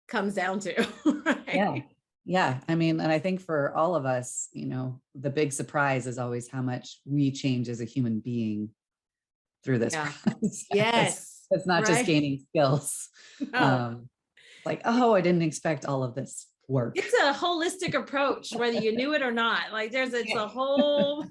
comes down to. Right? Yeah. Yeah. I mean, and I think for all of us, the big surprise is always how much we change as a human being through this process. Yes. It's not just gaining skills. No. Like, oh, I didn't expect all of this work. It's a holistic approach, whether you knew it or not. Like it's a whole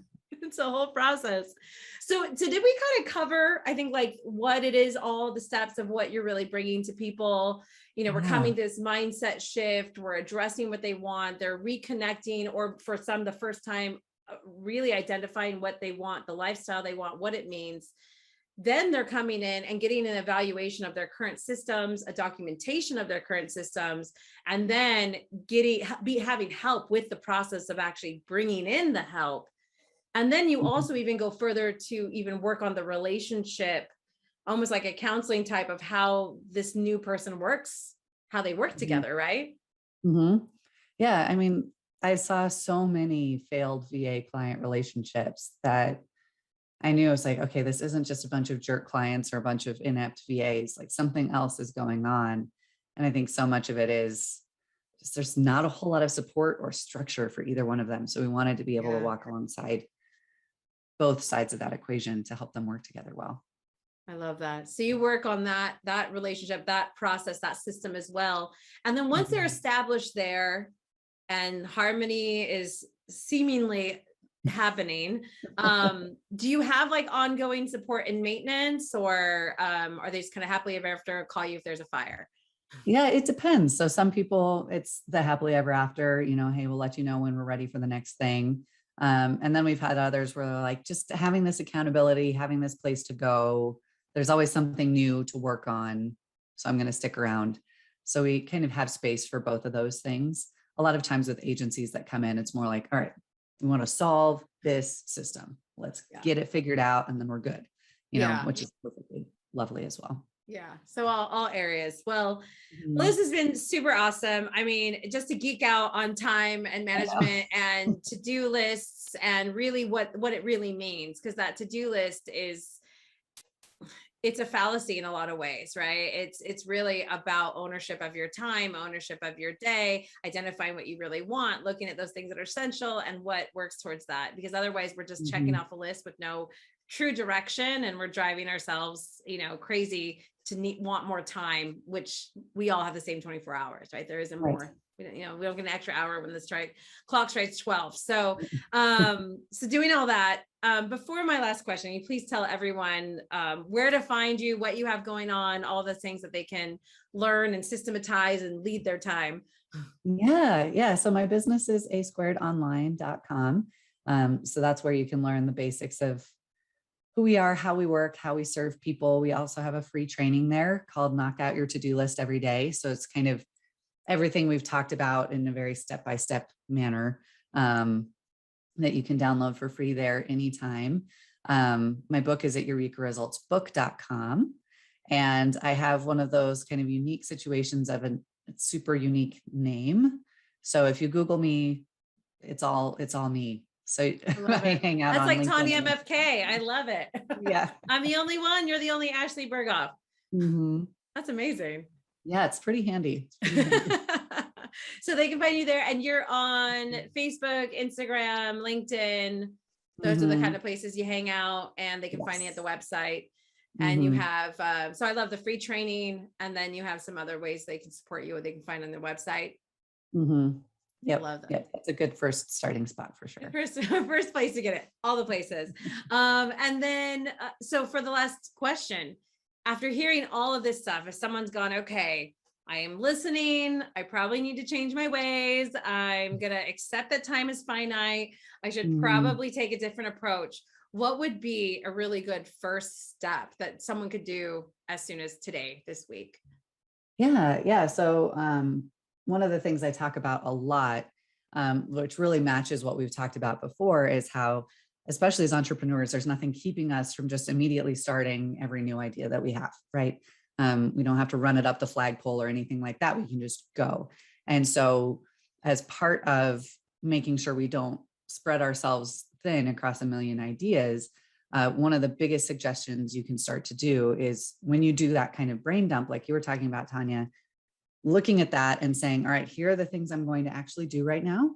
process. So did we kind of cover, I think, like what it is, all the steps of what you're really bringing to people? We're coming to this mindset shift. We're addressing what they want. They're reconnecting, or for some, the first time, really identifying what they want, the lifestyle they want, what it means. Then they're coming in and getting an evaluation of their current systems, a documentation of their current systems, and then having help with the process of actually bringing in the help. And then you also even go further to even work on the relationship, almost like a counseling type of how this new person works, how they work together, right? Yeah. I mean, I saw so many failed VA client relationships that I knew, it was like, okay, this isn't just a bunch of jerk clients or a bunch of inept VAs, like something else is going on. And I think so much of it is just, there's not a whole lot of support or structure for either one of them. So we wanted to be able to walk alongside both sides of that equation to help them work together well. I love that. So you work on that relationship, that process, that system as well. And then once they're established there and harmony is seemingly happening, do you have like ongoing support and maintenance, or are they just kind of happily ever after, call you if there's a fire? Yeah, it depends. So some people, it's the happily ever after, hey, we'll let you know when we're ready for the next thing. And then we've had others where they're like, just having this accountability, having this place to go, there's always something new to work on. So I'm going to stick around. So we kind of have space for both of those things. A lot of times with agencies that come in, it's more like, all right, we want to solve this system. Let's get it figured out. And then we're good, which is perfectly lovely as well. Yeah. So all areas. Well, this has been super awesome. I mean, just to geek out on time and management and to-do lists and really what it really means. Because that to-do list it's a fallacy in a lot of ways, right? It's really about ownership of your time, ownership of your day, identifying what you really want, looking at those things that are essential and what works towards that. Because otherwise we're just checking off a list with no true direction, and we're driving ourselves, crazy to want more time, which we all have the same 24 hours, right? There isn't more. We don't get an extra hour when the clock strikes 12. So, so doing all that, before my last question, you please tell everyone where to find you, what you have going on, all the things that they can learn and systematize and lead their time. Yeah. So my business is ASquaredonline.com. So that's where you can learn the basics of who we are, how we work, how we serve people. We also have a free training there called Knock Out Your To-Do List Every Day. So it's kind of everything we've talked about in a very step-by-step manner that you can download for free there anytime. My book is at EurekaResultsBook.com. And I have one of those kind of unique situations of a super unique name. So if you Google me, it's all me. So I hang out That's on like LinkedIn. Tanyamfk. I love it. Yeah. I'm the only one. You're the only AshleeBerghoff. Mm-hmm. That's amazing. Yeah, it's pretty handy. It's pretty handy. So they can find you there, and you're on Facebook, Instagram, LinkedIn. Those are the kind of places you hang out, and they can find you at the website. And you have, so I love the free training, and then you have some other ways they can support you, or they can find on their website. Yep. I love that. Yep. That's a good first starting spot for sure. First place to get it, all the places. And then, so for the last question, after hearing all of this stuff, if someone's gone, okay, I am listening, I probably need to change my ways, I'm going to accept that time is finite, I should probably take a different approach. What would be a really good first step that someone could do as soon as today, this week? Yeah. So one of the things I talk about a lot, which really matches what we've talked about before, is how, especially as entrepreneurs, there's nothing keeping us from just immediately starting every new idea that we have, right? We don't have to run it up the flagpole or anything like that. We can just go. And so as part of making sure we don't spread ourselves thin across a million ideas, one of the biggest suggestions you can start to do is when you do that kind of brain dump, like you were talking about, Tanya, looking at that and saying, all right, here are the things I'm going to actually do right now.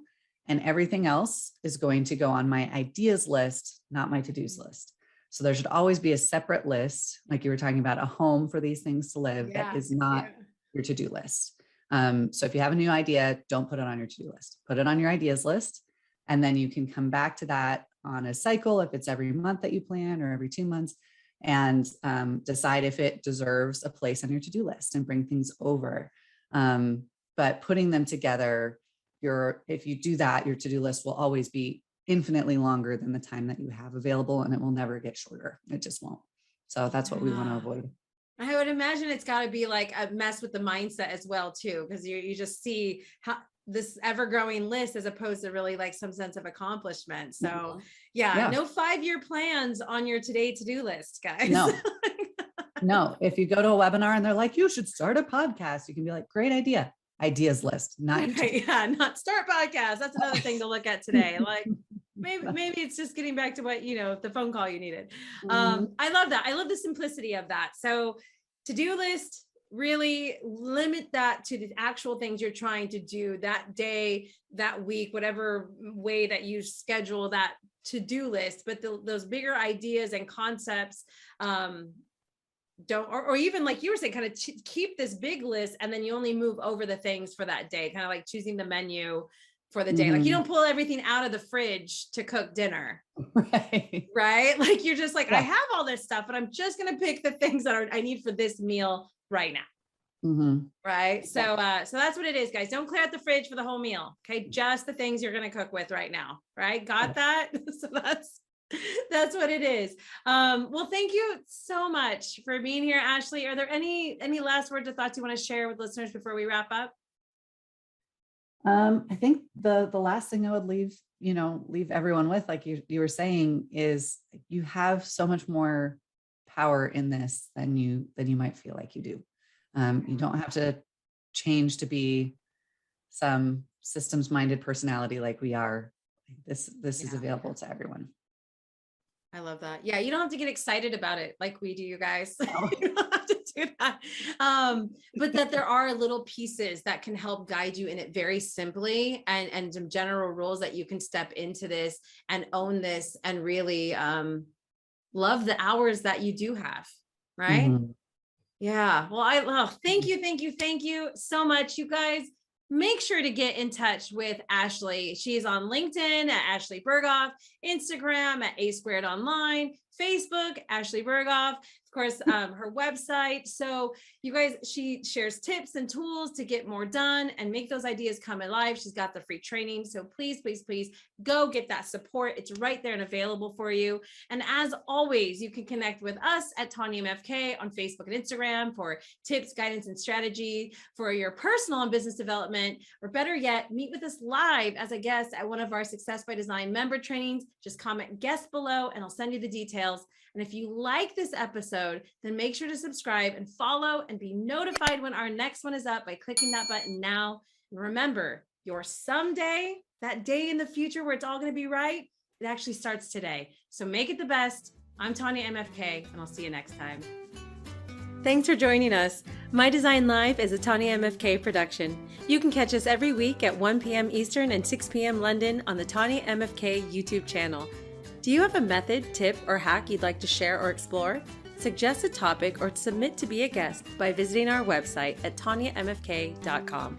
And everything else is going to go on my ideas list, not my to-dos list. So there should always be a separate list, like you were talking about, a home for these things to live that is not your to-do list. So if you have a new idea, don't put it on your to-do list, put it on your ideas list. And then you can come back to that on a cycle, if it's every month that you plan or every 2 months, and decide if it deserves a place on your to-do list and bring things over. But putting them together, if you do that, your to-do list will always be infinitely longer than the time that you have available, and it will never get shorter. It just won't. So that's what we want to avoid. I would imagine it's got to be like a mess with the mindset as well too, because you just see how this ever-growing list as opposed to really like some sense of accomplishment. So no 5-year plans on your today to-do list, guys. No, if you go to a webinar and they're like, you should start a podcast, you can be like, great idea. Ideas list, not not start podcast. That's another thing to look at today. Like maybe it's just getting back to what, the phone call you needed. I love that. I love the simplicity of that. So to-do list, really limit that to the actual things you're trying to do that day, that week, whatever way that you schedule that to-do list. But those bigger ideas and concepts, don't, or even like you were saying, kind of keep this big list, and then you only move over the things for that day, kind of like choosing the menu for the day. Like you don't pull everything out of the fridge to cook dinner. Right. Like you're just like, I have all this stuff, but I'm just going to pick the things that I need for this meal right now. Right. So that's what it is, guys. Don't clear out the fridge for the whole meal. Okay. Just the things you're going to cook with right now. Right. Got that? So that's what it is. Well, thank you so much for being here, Ashlee. Are there any last words or thoughts you want to share with listeners before we wrap up? I think the last thing I would leave everyone with, like you were saying, is you have so much more power in this than you might feel like you do. You don't have to change to be some systems-minded personality like we are. This is available to everyone. I love that. Yeah, you don't have to get excited about it like we do, you guys. You don't have to do that. But that there are little pieces that can help guide you in it very simply, and some general rules that you can step into this and own this and really love the hours that you do have, right? Yeah. Well, thank you so much, you guys. Make sure to get in touch with Ashlee. She's on LinkedIn at AshleeBerghoff, Instagram at ASquaredonline, Facebook, AshleeBerghoff, of course, her website. So you guys, she shares tips and tools to get more done and make those ideas come alive. She's got the free training. So please, please, please go get that support. It's right there and available for you. And as always, you can connect with us at Tanyamfk on Facebook and Instagram for tips, guidance, and strategy for your personal and business development, or better yet, meet with us live as a guest at one of our Success by Design member trainings. Just comment guest below and I'll send you the details. details. And if you like this episode, then make sure to subscribe and follow and be notified when our next one is up by clicking that button now. And remember, your someday, that day in the future where it's all going to be right, it actually starts today. So make it the best. I'm Tanya MFK, and I'll see you next time. Thanks for joining us. My Design Live is a Tanya MFK production. You can catch us every week at 1 p.m. Eastern and 6 p.m. London on the Tanya MFK YouTube channel. Do you have a method, tip, or hack you'd like to share or explore? Suggest a topic or submit to be a guest by visiting our website at tanyamfk.com.